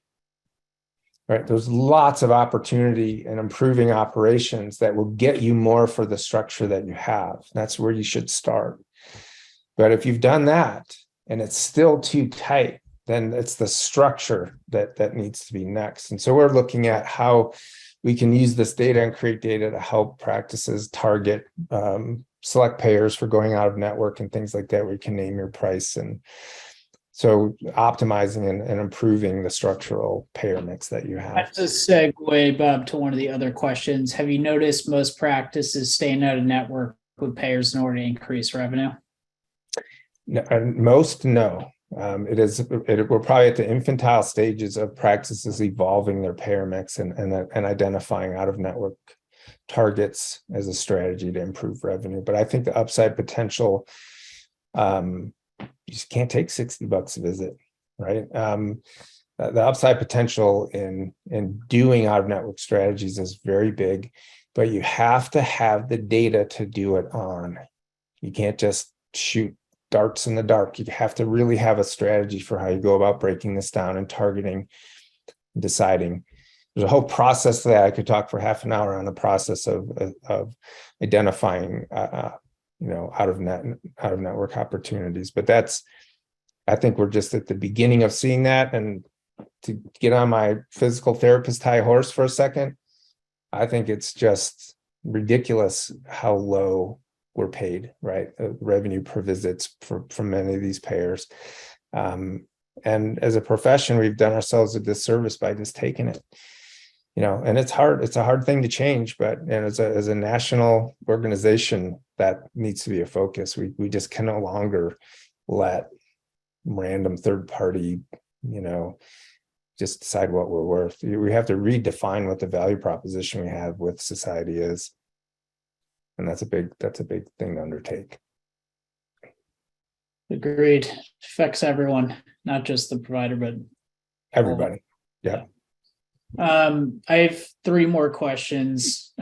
right? There's lots of opportunity in improving operations that will get you more for the structure that you have. That's where you should start. But if you've done that and it's still too tight, then it's the structure that needs to be next. And so we're looking at how we can use this data and create data to help practices target select payers for going out of network and things like that, where you can name your price. And so optimizing and improving the structural payer mix that you have. That's a segue, Bob, to one of the other questions. Have you noticed most practices staying out of network with payers in order to increase revenue? No, most, no. We're probably at the infantile stages of practices evolving their payer mix and identifying out of network targets as a strategy to improve revenue. But I think the upside potential, you just can't take $60 a visit, right? The upside potential in doing out of network strategies is very big, but you have to have the data to do it on. You can't just shoot darts in the dark. You have to really have a strategy for how you go about breaking this down and targeting, deciding. There's a whole process that I could talk for half an hour on, the process of identifying, out of network opportunities. But I think we're just at the beginning of seeing that. And to get on my physical therapist high horse for a second, I think it's just ridiculous how low we're paid, right? Revenue per visits from many of these payers. And as a profession, we've done ourselves a disservice by just taking it. And it's hard. It's a hard thing to change, but as a national organization, that needs to be a focus. We just can no longer let random third party, just decide what we're worth. We have to redefine what the value proposition we have with society is. And that's a big thing to undertake. I have three more questions.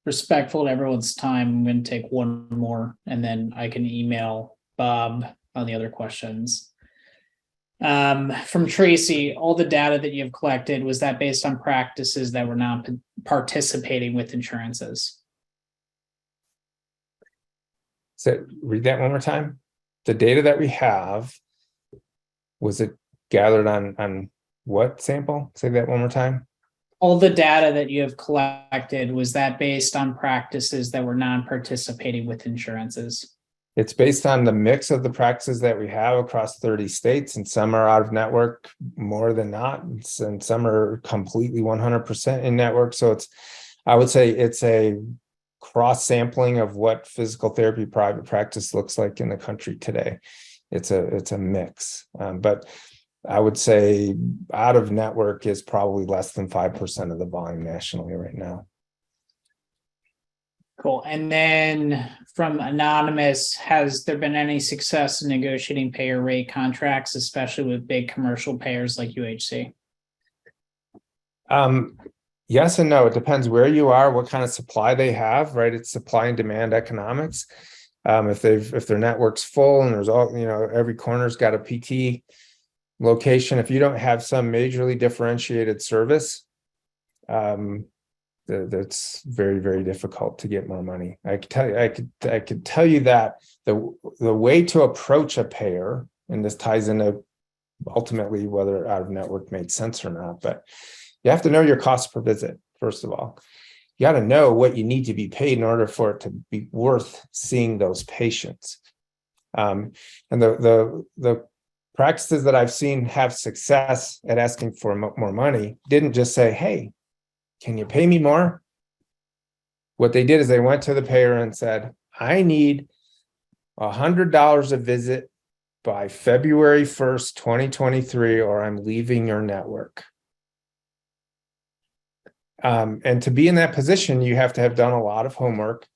Respectful to everyone's time, I'm going to take one more and then I can email Bob on the other questions. From Tracy, all the data that you've collected, was that based on practices that were not participating with insurances? So read that one more time. The data that we have, was it gathered on what sample? Say that one more time. All the data that you have collected, was that based on practices that were non-participating with insurances? It's based on the mix of the practices that we have across 30 states, and some are out of network more than not, and some are completely 100% in network. So I would say it's a cross sampling of what physical therapy private practice looks like in the country today. It's a mix, but I would say out of network is probably less than 5% of the volume nationally right now. Cool. And then from Anonymous, has there been any success in negotiating payer rate contracts, especially with big commercial payers like UHC? Yes and no. It depends where you are, what kind of supply they have, right? It's supply and demand economics. If their network's full and there's all, every corner's got a PT location, if you don't have some majorly differentiated service, that's very, very difficult to get more money. I could tell you that the way to approach a payer, and this ties into ultimately whether out of network made sense or not, but you have to know your cost per visit. First of all, you got to know what you need to be paid in order for it to be worth seeing those patients. And the practices that I've seen have success at asking for more money didn't just say, "Hey, can you pay me more?" What they did is they went to the payer and said, "I need $100 a visit by February 1st, 2023, or I'm leaving your network." And to be in that position, you have to have done a lot of homework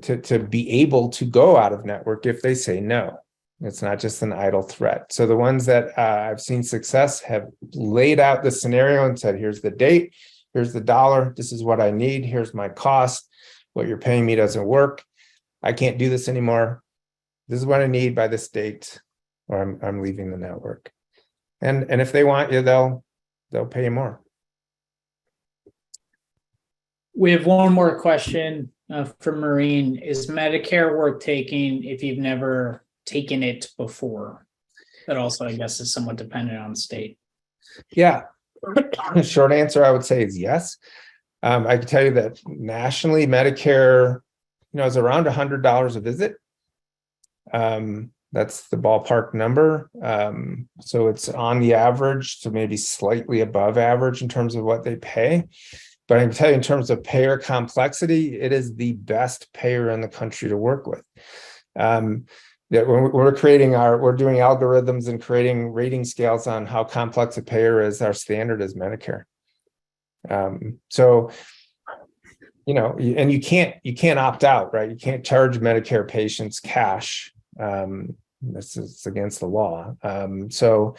to be able to go out of network if they say no. It's not just an idle threat. So the ones that I've seen success have laid out the scenario and said, "Here's the date, here's the dollar, this is what I need, here's my cost, what you're paying me doesn't work, I can't do this anymore, this is what I need by this date, or I'm leaving the network." And if they want you, they'll pay you more. We have one more question from Maureen. Is Medicare worth taking if you've never taken it before? That also, I guess, is somewhat dependent on the state. Yeah. The short answer I would say is yes. I can tell you that nationally, Medicare, is around $100 a visit. That's the ballpark number. So it's on the average, so maybe slightly above average in terms of what they pay. But I can tell you in terms of payer complexity, it is the best payer in the country to work with. That when we're doing algorithms and creating rating scales on how complex a payer is, our standard is Medicare. So, and you can't opt out, right? You can't charge Medicare patients cash. This is against the law. So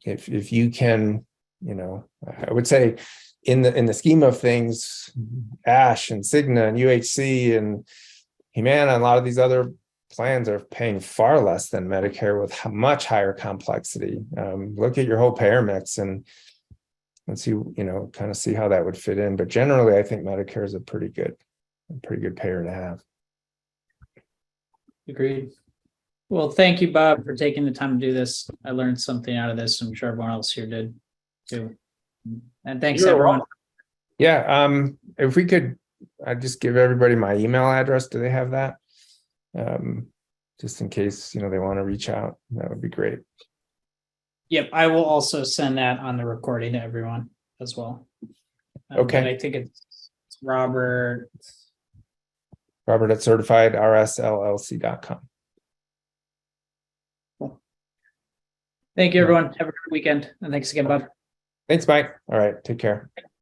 if you can, I would say in the scheme of things, ASH and Cigna and UHC and Humana and a lot of these other plans are paying far less than Medicare with much higher complexity. Look at your whole payer mix and see, kind of see how that would fit in. But generally, I think Medicare is a pretty good payer to have. Agreed. Well, thank you, Bob, for taking the time to do this. I learned something out of this. I'm sure everyone else here did too. And thanks, everyone. Yeah. If we could, I'd just give everybody my email address. Do they have that? Just in case, they want to reach out, that would be great. Yep. I will also send that on the recording to everyone as well. Okay. But I think it's Robert at certifiedrsllc.com. Cool. Thank you, everyone. Have a good weekend. And thanks again, Bob. Thanks, Mike. All right. Take care.